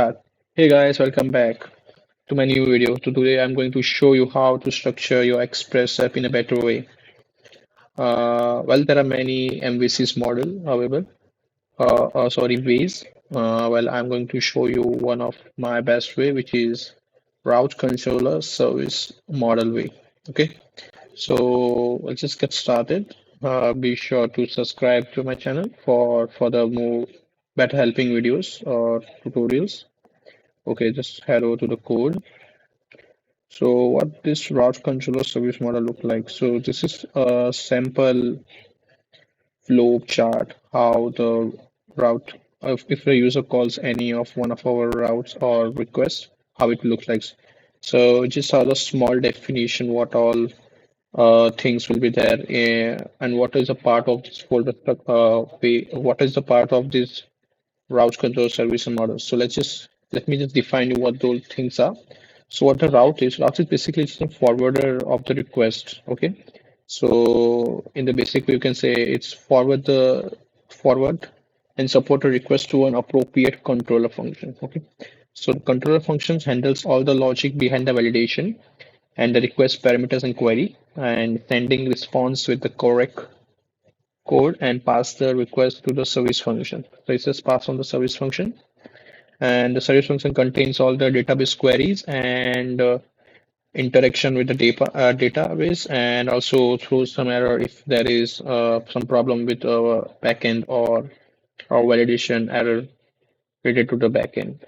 Hey guys, welcome back to my new video. So today I'm going to show you how to structure your Express app in a better way. Well, there are many MVCs model available, ways. Well, I'm going to show you one of my best way, which is route controller service model way. Okay, so let's just get started. Be sure to subscribe to my channel for further more better helping videos or tutorials. Okay, just head over to the code. So what this route controller service model look like? So this is a sample flow chart, how the route, if the user calls any of one of our routes or requests, how it looks like. So just as a small definition, what all things will be there, and what is a part of this folder, what is the part of this route control service model. So let me just define you what those things are. So what the route is basically just a forwarder of the request. Okay. So in the basic way, you can say it's forward and support a request to an appropriate controller function. Okay. So the controller functions handles all the logic behind the validation and the request parameters and query and sending response with the correct code and pass the request to the service function. So it says pass on the service function, and the service function contains all the database queries and interaction with the database, and also throws some error if there is some problem with our backend or validation error related to the backend.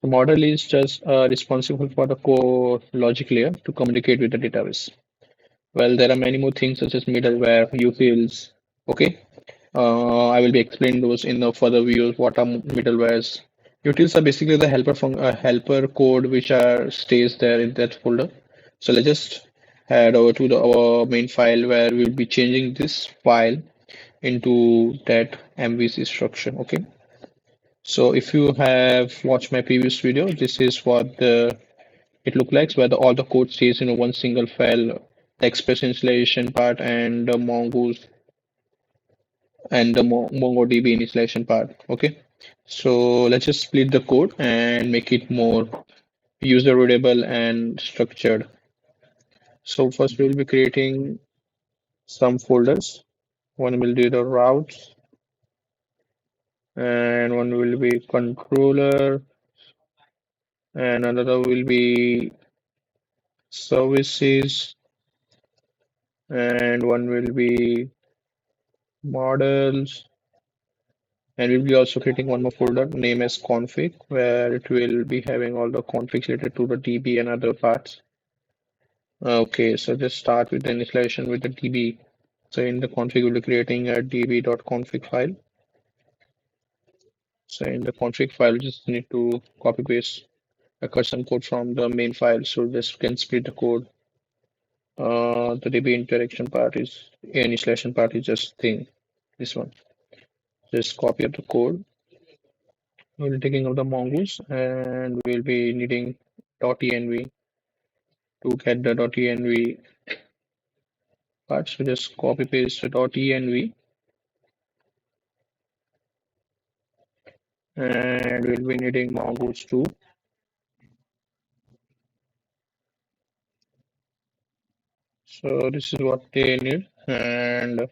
The model is just responsible for the core logic layer to communicate with the database. Well, there are many more things such as middleware, utils. Okay, I will be explaining those in the further views. What are middlewares? Utils are basically the helper code which are stays there in that folder. So let's just head over to our main file where we'll be changing this file into that MVC structure. Okay. So if you have watched my previous video, this is what it looks like, where all the code stays in one single file, the Express installation part and the Mongoose and the MongoDB initialization part. Okay, so let's just split the code and make it more user readable and structured. So first we'll be creating some folders. One will be the routes, and one will be controller, and another will be services, and one will be models. And we'll be also creating one more folder named as config, where it will be having all the configs related to the DB and other parts. Okay, so just start with the initialization with the DB. So in the config, we'll be creating a db.config file. So in the config file, we just need to copy paste a custom code from the main file. So this can split the code. The DB interaction part is initialization part is just thing. This one. Just copy up the code. We'll be taking out the mongoose and we'll be needing .env to get the .env part. So just copy paste the .env and we'll be needing mongoose too. So this is what they need, and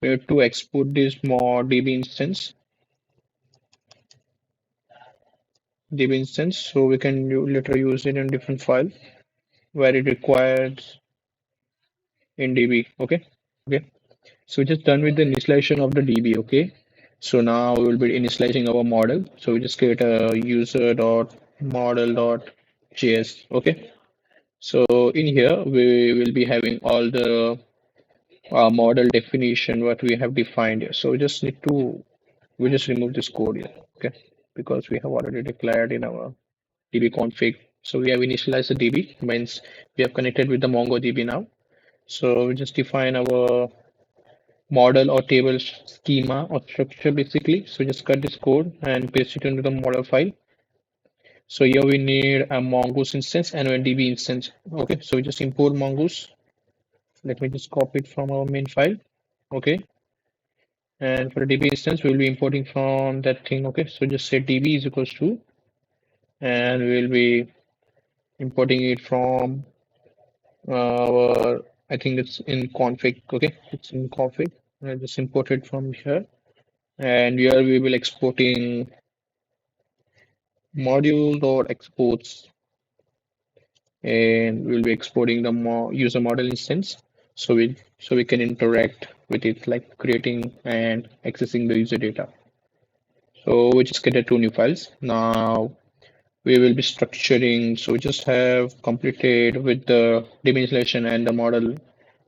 we have to export this more DB instance, so we can later use it in different file where it requires in DB. Okay, okay. So just done with the initialization of the DB. Okay. So now we will be initializing our model. So we just create a user.model.js. Okay. So in here we will be having all the model definition what we have defined here. So we just remove this code here, okay? Because we have already declared in our DB config. So we have initialized the DB, means we have connected with the MongoDB now. So we just define our model or table schema or structure basically. So just cut this code and paste it into the model file. So here we need a mongoose instance and a DB instance. Okay, so we just import mongoose. Let me just copy it from our main file. Okay, And for the DB instance, we'll be importing from that thing. Okay, so just say DB is equals to, and we'll be importing it from our, I think it's in config. Okay, it's in config. I just import it from here, and here we will exporting module or exports, and we'll be exporting the user model instance, so we can interact with it, like creating and accessing the user data. So we just created two new files. Now we will be structuring. So we just have completed with the DB installation and the model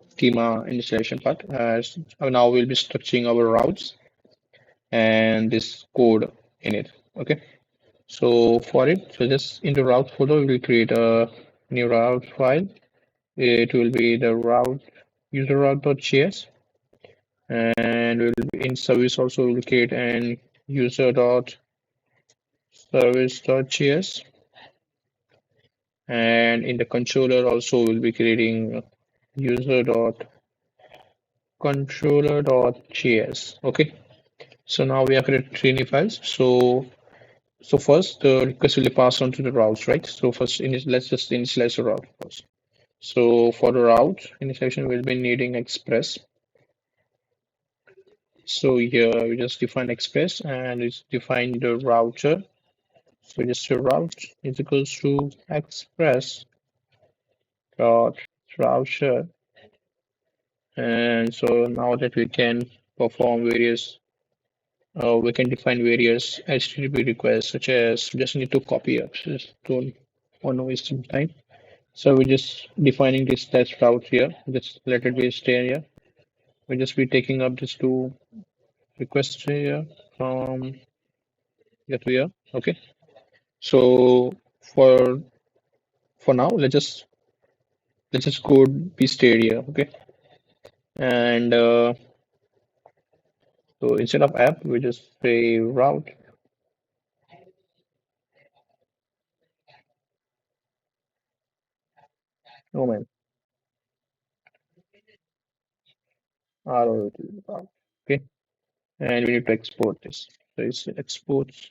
schema installation part. Now we'll be structuring our routes and this code in it. Okay. So for it, so just in the route folder, we will create a new route file. It will be the route user route.js, and we'll be in service also we'll create an user dot service.js, and in the controller also we'll be creating user dot controller.js. Okay, so now we have created three new files. So first the request will be passed on to the routes, right? So first let's just initialize the route first. So for the route initialization, we'll be needing express. So here we just define express and it's define the router. So just a route is equals to express dot router. And so now that we can perform various, we can define various HTTP requests, such as just need to copy up. Just don't want to waste some time. So we're just defining this test route here. Just let it be stay here. We'll just be taking up these two requests here from here to here. Okay. So for for now, let's just code be stayed here. Okay. And so instead of app, we just say route. Oh man, route. Okay. And we need to export this. So it's exports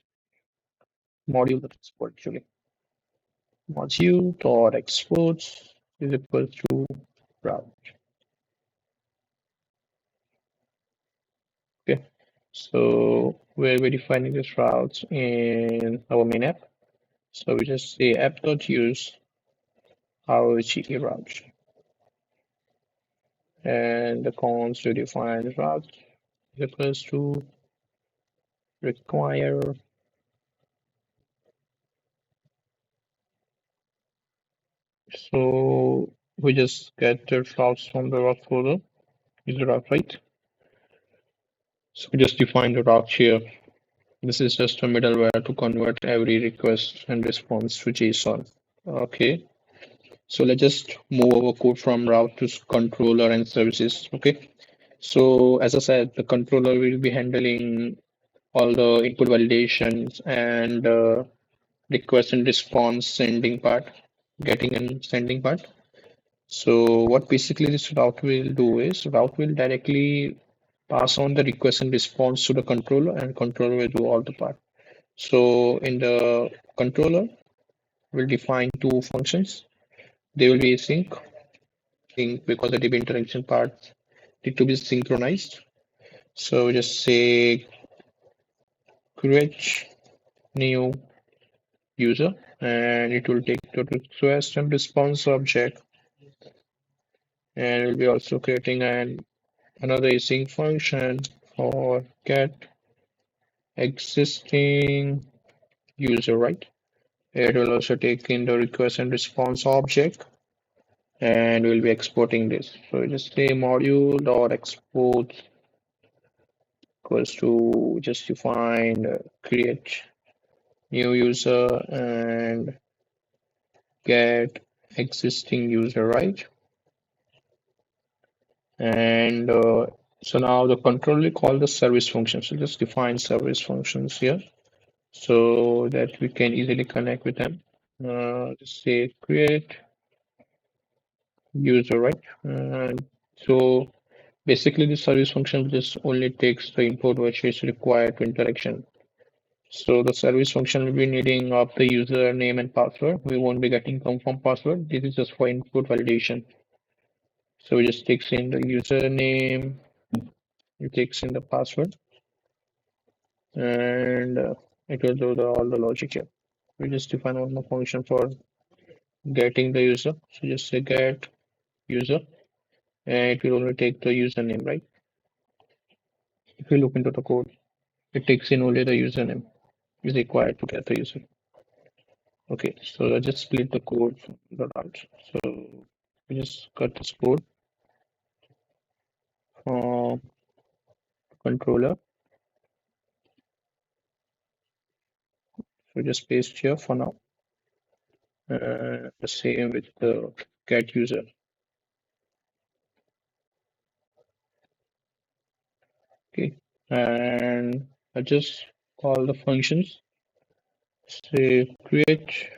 module that export actually. Module dot exports is equal to route. Okay. So we're defining this routes in our main app. So we just say app.use our GE route. And the cons to define route is equals to require. So we just get the routes from the route folder, is the route, right? So we just define the route here. This is just a middleware to convert every request and response to JSON. Okay. So let's just move our code from route to controller and services. Okay. So as I said, the controller will be handling all the input validations and request and response sending part, getting and sending part. So what basically this route will do is route will directly pass on the request and response to the controller, and controller will do all the part. So in the controller, we'll define two functions. They will be sync because the DB interaction part need to be synchronized. So just say create new user, and it will take the request and response object, and we'll be also creating another async function for get existing user, right? It will also take in the request and response object, and we'll be exporting this. So just say module dot export equals to just define create new user and get existing user, right? And so now the control will call the service function. So just define service functions here so that we can easily connect with them. Just say create user, right? So Basically, the service function just only takes the input which is required to interaction. So the service function will be needing of the username and password. We won't be getting confirm password. This is just for input validation. So it just takes in the username, it takes in the password, and it will do all the logic here. We just define one more function for getting the user. So just say get user, and it will only take the username, right? If you look into the code, it takes in only the username is required to get the user. Okay, so I just split the code from the route. So we just cut this code from controller. So just paste here for now. The same with the get user. Okay, and I just call the functions. Say create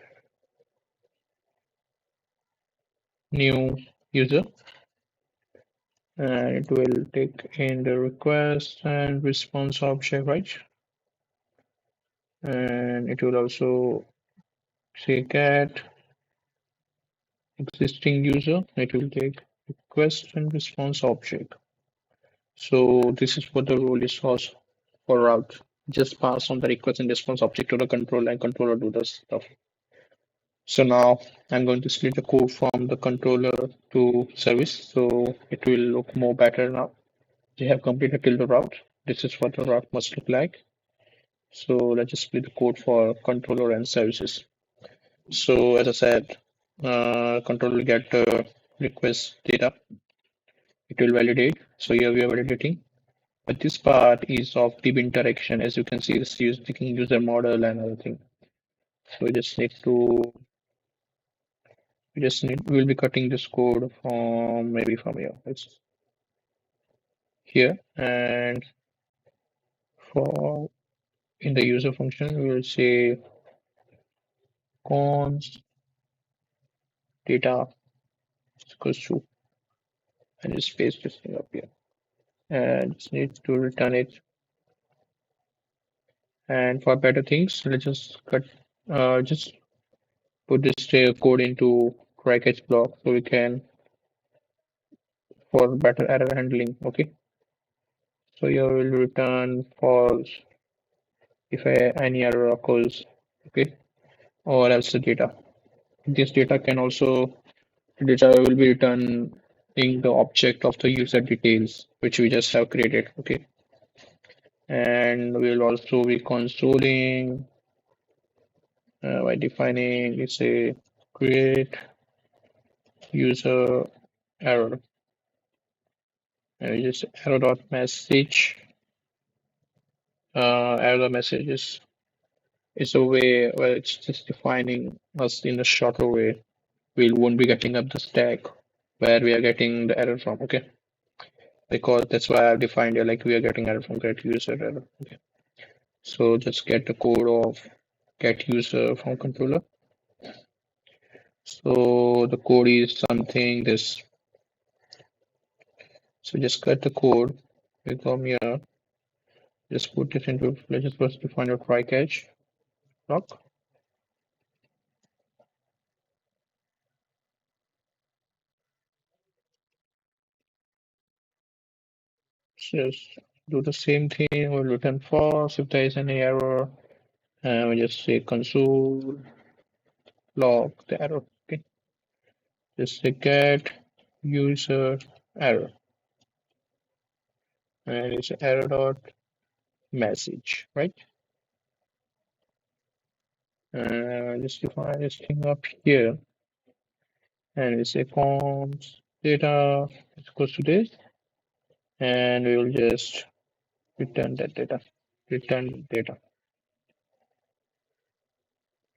new user, and it will take in the request and response object, right? And it will also say get existing user. It will take request and response object. So this is what the rule is for route. Just pass on the request and response object to the controller, and controller do the stuff. So now I'm going to split the code from the controller to service, so it will look more better now. We have completed till the route. This is what the route must look like. So let's just split the code for controller and services. So as I said, controller will get the request data. It will validate. So here we are validating. But this part is of deep interaction. As you can see, this is taking user model and everything. So we'll be cutting this code from maybe from here. It's here, and for in the user function, we will say const data equals to, and just paste this thing up here. And just need to return it. And for better things, let's just put this code into try catch block so we can for better error handling. Okay, so here will return false if any error occurs. Okay, or else the data. This data will be returning the object of the user details which we just have created. Okay, and we'll also be consoling by defining it's a create user error, and we just error dot message. Error message is a way where it's just defining us in a shorter way. We won't be getting up the stack where we are getting the error from. Okay, because that's why I've defined it like we are getting error from get user error. Okay, so just get the code of get user from controller. So the code is something this. So just cut the code. We come here. Just put it into. Let's just first define a try catch block. Just do the same thing. We'll return false if there is any error, and we just say console log the error. Okay, just say get user error, and it's error dot message, right? Just define this thing up here, and we say const data is equals to this, and we will just return that data. Return data.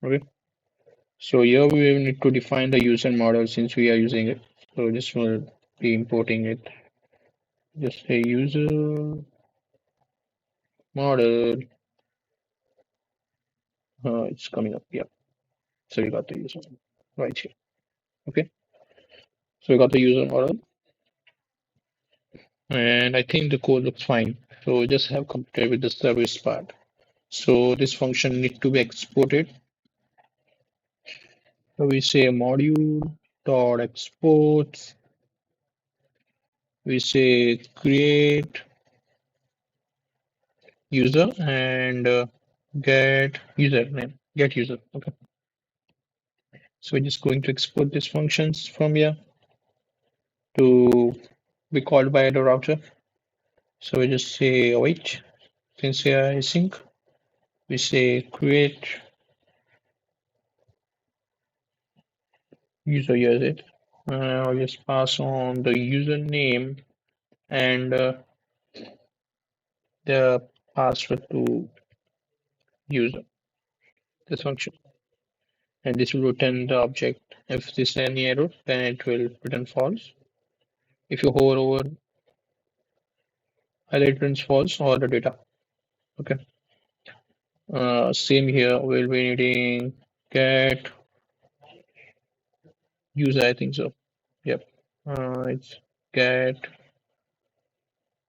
Okay. So here we will need to define the user model since we are using it. So this will be importing it. Just say user model. It's coming up. Yeah. So we got the user right here. Okay. So we got the user model. and I think the code looks fine. So we just have completed with the service part. So this function need to be exported. So we say module dot export. We say create user and get username, get user. Okay. So we're just going to export these functions from here to be called by the router. So we just say await. Since here is sync, we say create user it. I'll just pass on the username and the password to user, this function. And this will return the object. If there's any error, then it will return false. If you hover over, either it returns false or the data. Okay. Same here. We'll be needing get user. I think so. Yep. It's get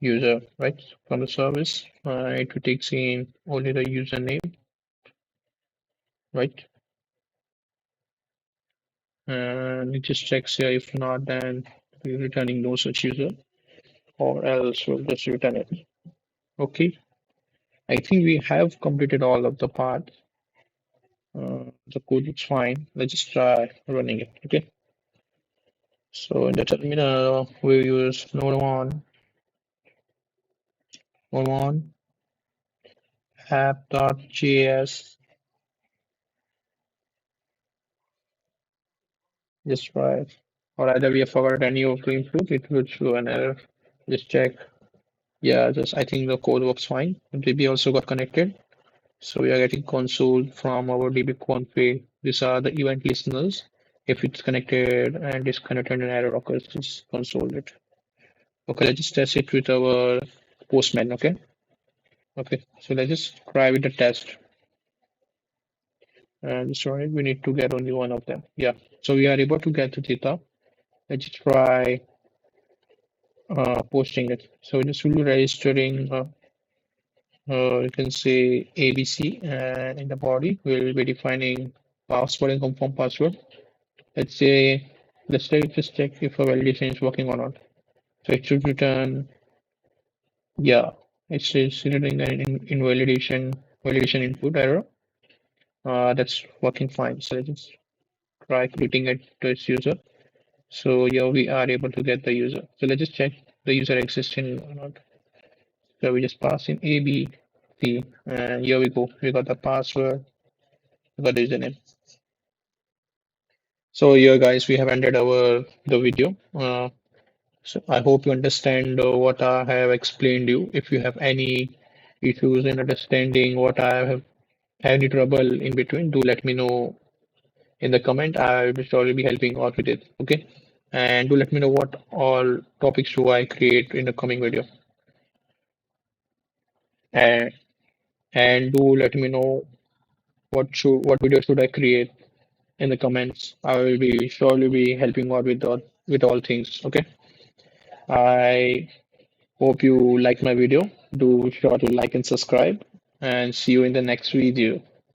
user, right? From the service. It will take in only the username, right? And it just checks here. If not, then we're returning no such user, or else we'll just return it. Okay. I think we have completed all of the part. The code looks fine. Let's just try running it. Okay. So in the terminal, we use node1 app.js. Just try. Or either we have forgotten any of the input, it will show an error. Just check. Yeah, just I think the code works fine. DB also got connected. So we are getting console from our DB config. These are the event listeners. If it's connected and disconnected, an error occurs, just console it. Okay, let's just test it with our postman. Okay. Okay. So let's just try with the test. And sorry, we need to get only one of them. Yeah. So we are able to get the data. Let's try posting it. So this will be registering, you can say ABC, and in the body, we'll be defining password and confirm password. Let's say, just check if a validation is working or not. So it should return, yeah, it's returning an validation input error. That's working fine. So let's just try creating it to its user. So yeah, we are able to get the user. So let's just check the user existing or not. So we just pass in A, B, C, and here we go. We got the password, we got the username. So here, guys, we have ended the video. So I hope you understand what I have explained you. If you have any issues in understanding what I have any trouble in between, do let me know in the comment. I will surely be helping out with it. Okay, and do let me know what all topics do I create in the coming video, and do let me know what video should I create in the comments. I will be surely be helping out with all things. Okay. I hope you like my video. Do sure to like and subscribe and see you in the next video.